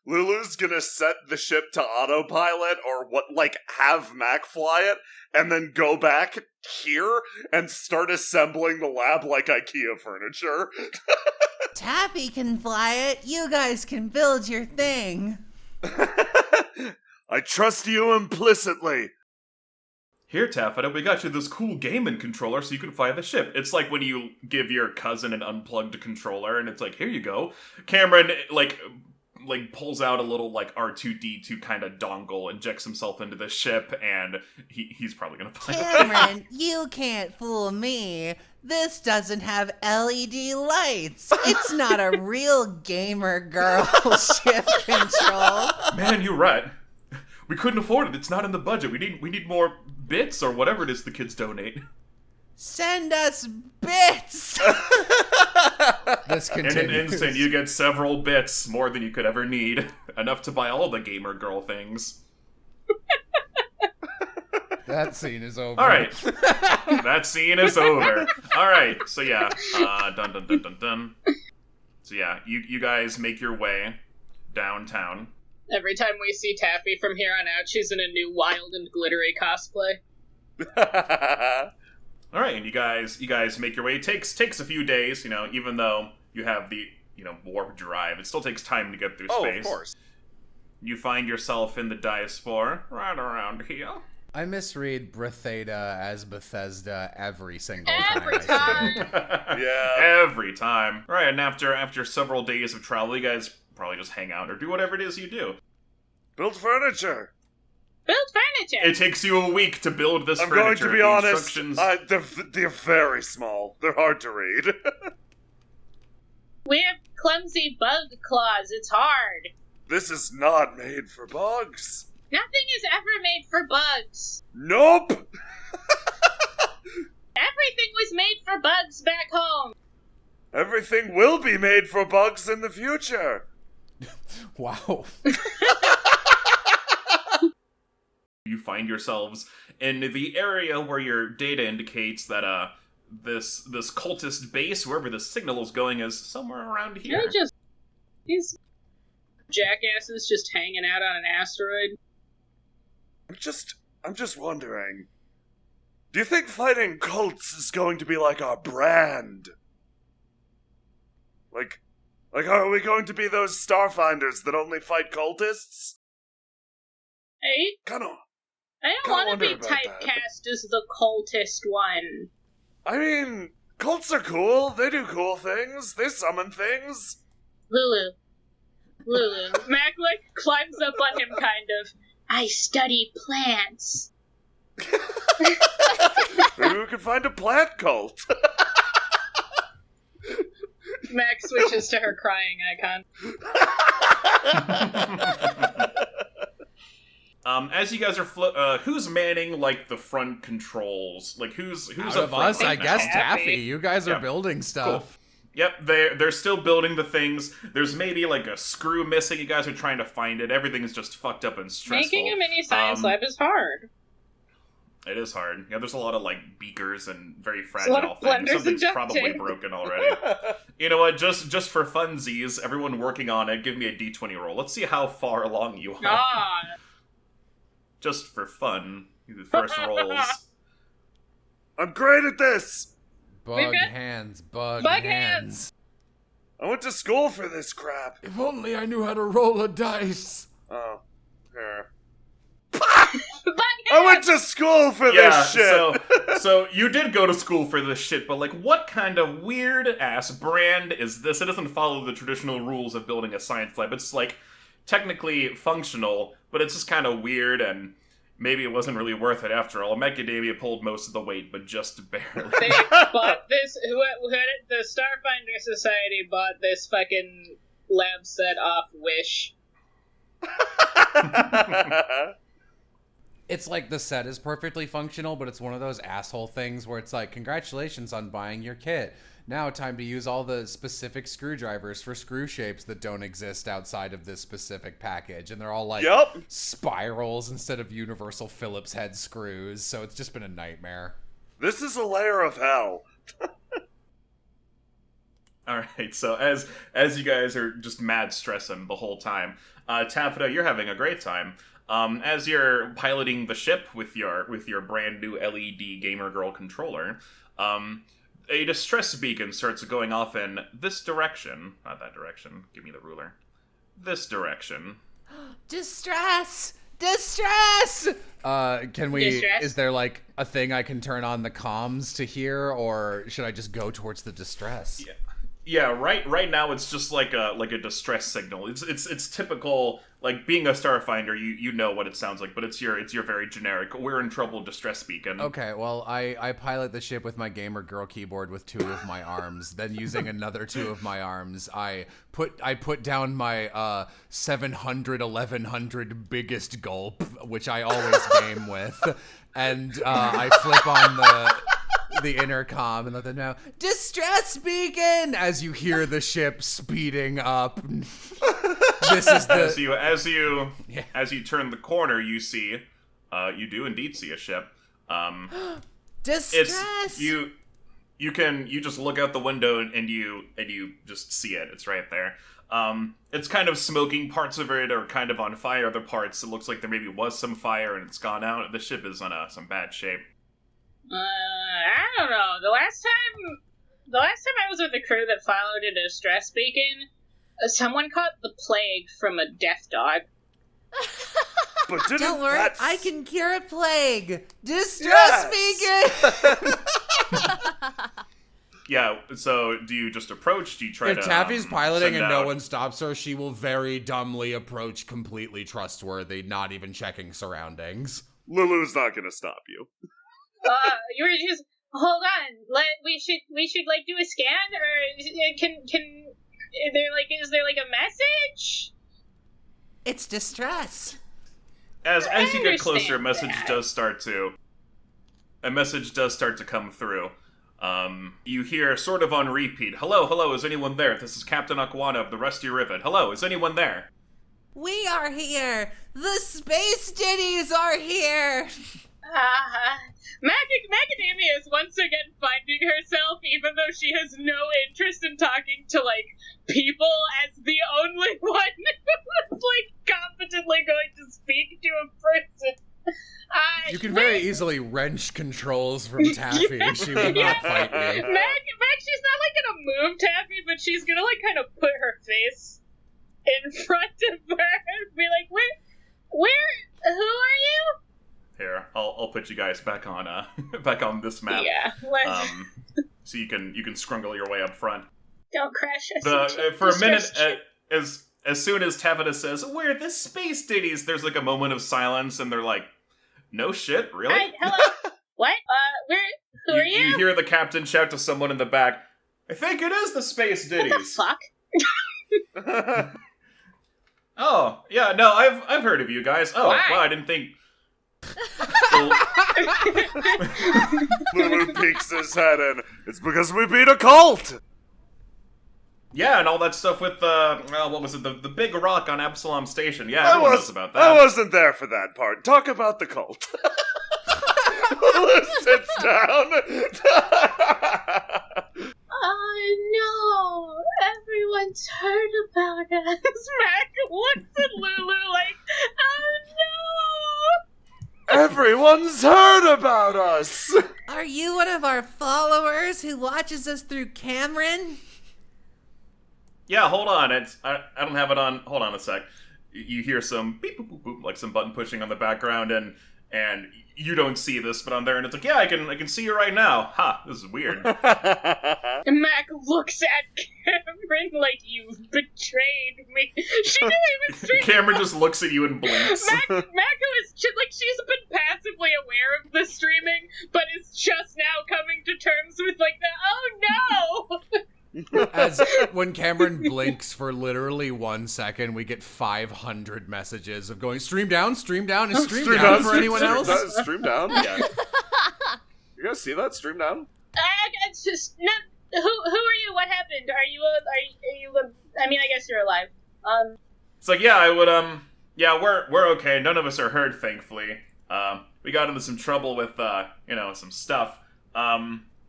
Lulu's gonna set the ship to autopilot or have Mac fly it, and then go back here and start assembling the lab like IKEA furniture. Taffy can fly it. You guys can build your thing. I trust you implicitly. Here, Taffeta, we got you this cool gaming controller so you can fly the ship. It's like when you give your cousin an unplugged controller, and it's like, here you go. Cameron, pulls out a little, R2-D2 kind of dongle, injects himself into the ship, and he's probably gonna fly it. Cameron, you can't fool me. This doesn't have LED lights. It's not a real gamer girl ship control. Man, you're right. We couldn't afford it. It's not in the budget. We need more bits or whatever it is the kids donate. Send us bits! This continues. In an instant, you get several bits, more than you could ever need. Enough to buy all the gamer girl things. That scene is over. Alright. That scene is over. Alright, so yeah. Dun dun dun dun dun. So yeah, you guys make your way downtown. Every time we see Taffy from here on out, she's in a new wild and glittery cosplay. All right, and you guys make your way. It takes a few days, even though you have the warp drive, it still takes time to get through space. Oh, of course. You find yourself in the diaspora, right around here. I misread Bethesda as Bethesda every single time. Every time. Yeah. Every time. All right, and after several days of travel, you guys probably just hang out or do whatever it is you do. Build furniture. Build furniture. It takes you a week to build this I'm furniture. going to be honest, they're very small. They're hard to read. We have clumsy bug claws. It's hard. This is not made for bugs. Nothing is ever made for bugs. Nope! Everything was made for bugs back home. Everything will be made for bugs in the future. Wow. You find yourselves in the area where your data indicates that this cultist base, wherever the signal is going, is somewhere around here. These jackasses just hanging out on an asteroid. I'm just wondering, do you think fighting cults is going to be like our brand? Like, are we going to be those Starfinders that only fight cultists? Hey? I don't want to be typecast as the cultist one. I mean, cults are cool. They do cool things. They summon things. Lulu. Mac, climbs up on him, kind of. I study plants. Maybe we could find a plant cult. Mac switches to her crying icon. As you guys are who's manning the front controls? Who's Out up of front us, right I now? guess Taffy. You guys are Yep. building stuff. Cool. Yep, they're still building the things. There's maybe a screw missing. You guys are trying to find it. Everything is just fucked up and stressful. Making a mini science lab is hard. It is hard. Yeah, there's a lot of beakers and very a lot fragile of things. blenders and Something's duct probably tape. broken already. You know what? Just for funsies, everyone working on it, give me a d20 roll. Let's see how far along you are. Ah. Just for fun. The first rolls. I'm great at this. Bug got- hands, bug Bug hands. I went to school for this crap. If only I knew how to roll a dice. Oh, here. But I went to school for this shit. So you did go to school for this shit, but like, what kind of weird ass brand is this? It doesn't follow the traditional rules of building a science lab. It's like technically functional, but it's just kind of weird, and maybe it wasn't really worth it after all. Macadamia pulled most of the weight, but just barely. They bought this. The Starfinder Society bought this fucking lab set off Wish. It's like the set is perfectly functional, but it's one of those asshole things where it's like, congratulations on buying your kit. Now time to use all the specific screwdrivers for screw shapes that don't exist outside of this specific package. And they're all like spirals instead of universal Phillips head screws. So it's just been a nightmare. This is a layer of hell. Alright, so as you guys are just mad stressing the whole time, Taffeta, you're having a great time. As you're piloting the ship with your brand new LED Gamer Girl controller, a distress beacon starts going off in this direction. Not that direction. Give me the ruler. This direction. Distress! Distress! Can we, Distress? is there like a thing I can turn on the comms to hear, or should I just go towards the distress? Yeah, right now it's just like a distress signal. It's typical, like being a Starfinder, you know what it sounds like, but it's your very generic, we're in trouble distress beacon. Okay, well, I pilot the ship with my Gamer Girl keyboard with 2 of my arms. Then using another 2 of my arms, I put down my 700, 1100 biggest gulp, which I always game with, and I flip on the intercom and let them know, distress beacon, as you hear the ship speeding up. This is the as you turn the corner, you see you do indeed see a ship. Distress! You just look out the window and you just see it. It's right there. It's kind of smoking. Parts of it are kind of on fire. Other parts, it looks like there maybe was some fire and it's gone out. The ship is on some bad shape. I don't know. The last time I was with the crew that followed a distress beacon, someone caught the plague from a deaf dog. But Don't worry, I can cure a plague. Distress beacon! Yeah, so do you just approach? Do you try if to... Taffy's piloting send and no out- one stops her, she will very dumbly approach, completely trustworthy, not even checking surroundings. Lulu's not gonna stop you. You were just hold on. We should like do a scan, or can is there like a message? It's distress. As you get closer, a understand message that. does start to come through. You hear sort of on repeat, hello, is anyone there? This is Captain Aquana of the Rusty Rivet. Hello, is anyone there? We are here. The Space Diddies are here. Macadamia is once again finding herself, even though she has no interest in talking to, like, people, as the only one who's, like, competently going to speak to a person. You can very easily wrench controls from Taffy. She will not fight you. Mac, she's not, like, gonna move Taffy, but she's gonna, like, kind of put her face in front of her and be like, who are you? Here, I'll put you guys back on this map. Yeah, so you can scrungle your way up front. don't crash us. For a minute, as soon as Taffeta says, "We're the Space Diddies," there's like a moment of silence, and they're like, "No shit, really?" Hi, hello. What? Who are you? You hear the captain shout to someone in the back, "I think it is the Space What the Diddies." fuck? Oh, yeah, no, I've heard of you guys. Oh, Why? wow, I didn't think. Lulu peeks his head in. It's because we beat a cult! Yeah, and all that stuff with what was it? The big rock on Absalom Station. Yeah, I everyone knows about that. I wasn't there for that part. Talk about the cult. Lulu sits down. Oh no! Everyone's heard about us. Mac looks at Lulu like, oh no! Everyone's heard about us. Are you one of our followers who watches us through Cameron? Yeah, hold on. I don't have it on. Hold on a sec. You hear some beep boop boop boop, like some button pushing on the background, and you don't see this, but I'm there, and it's like, yeah, I can see you right now. Ha, this is weird. And Mac looks at Cameron like, you've betrayed me. She knew he was streaming. Cameron just looks at you and blinks. Mac was like, she's been passively aware of the streaming, but is just now coming to terms with like the, oh no! As when Cameron blinks for literally 1 second, we get 500 messages of going, stream down, is stream down for anyone else? Stream down? Yeah. You guys see that? Stream down? It's just, no, who are you? What happened? Are you I mean, I guess you're alive. It's like, yeah, I would, yeah, we're okay. None of us are hurt, thankfully. We got into some trouble with, some stuff.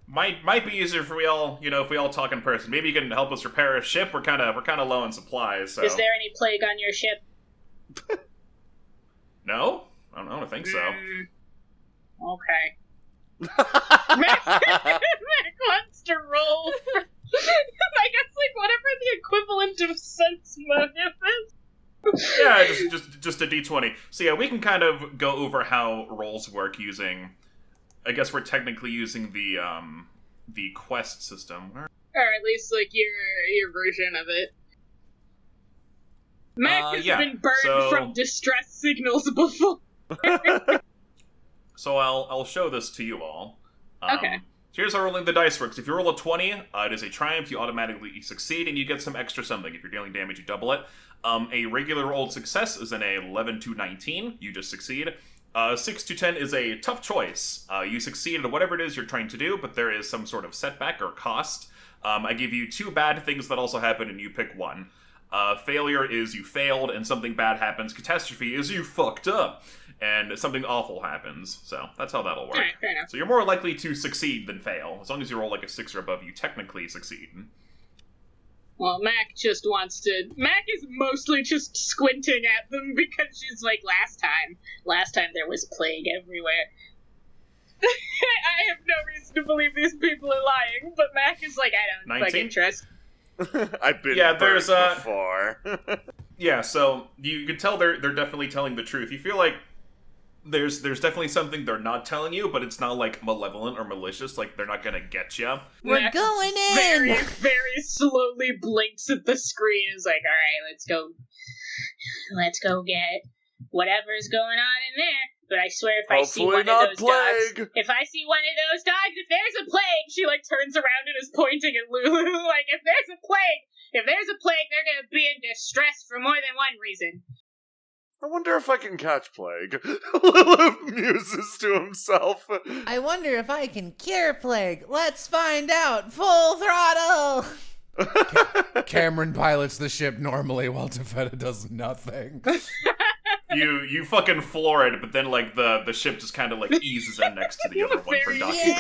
Might be easier if we all, if we all talk in person. Maybe you can help us repair a ship. We're kind of low on supplies. So. Is there any plague on your ship? No, I don't think so. Okay. Mac wants to roll. I guess whatever the equivalent of sense motive is. Yeah, just a D20. So yeah, we can kind of go over how rolls work using. I guess we're technically using the quest system. Or at least your version of it. Mac has been burned from distress signals before. So I'll show this to you all. Okay. Here's how rolling the dice works. If you roll a 20, it is a triumph. You automatically succeed, and you get some extra something. If you're dealing damage, you double it. A regular rolled success is an 11 to 19. You just succeed. 6 to 10 is a tough choice. You succeed at whatever it is you're trying to do, but there is some sort of setback or cost. I give you 2 bad things that also happen, and you pick one. Failure is you failed, and something bad happens. Catastrophe is you fucked up, and something awful happens. So that's how that'll work. All right, fair enough. So you're more likely to succeed than fail. As long as you roll like a 6 or above, you technically succeed. Well, Mac just wants to... Mac is mostly just squinting at them because she's like, last time there was plague everywhere. I have no reason to believe these people are lying, but Mac is like, I don't 19? trust. I've been there's before. Yeah, so you can tell they're definitely telling the truth. You feel like there's definitely something they're not telling you, but it's not like malevolent or malicious. Like they're not gonna get you. We're Mac going in! Very, very slowly blinks at the screen. Is like, all right, let's go get whatever's going on in there. But I swear, if I see one of those dogs, if I see one of those dogs, if there's a plague, she turns around and is pointing at Lulu. Like, if there's a plague, they're gonna be in distress for more than one reason. I wonder if I can catch plague. Lulu muses to himself. I wonder if I can cure plague. Let's find out. Full throttle! Cameron pilots the ship normally while Taffeta does nothing. You fucking floor it, but then the ship just kind of eases in next to the other one for documentation.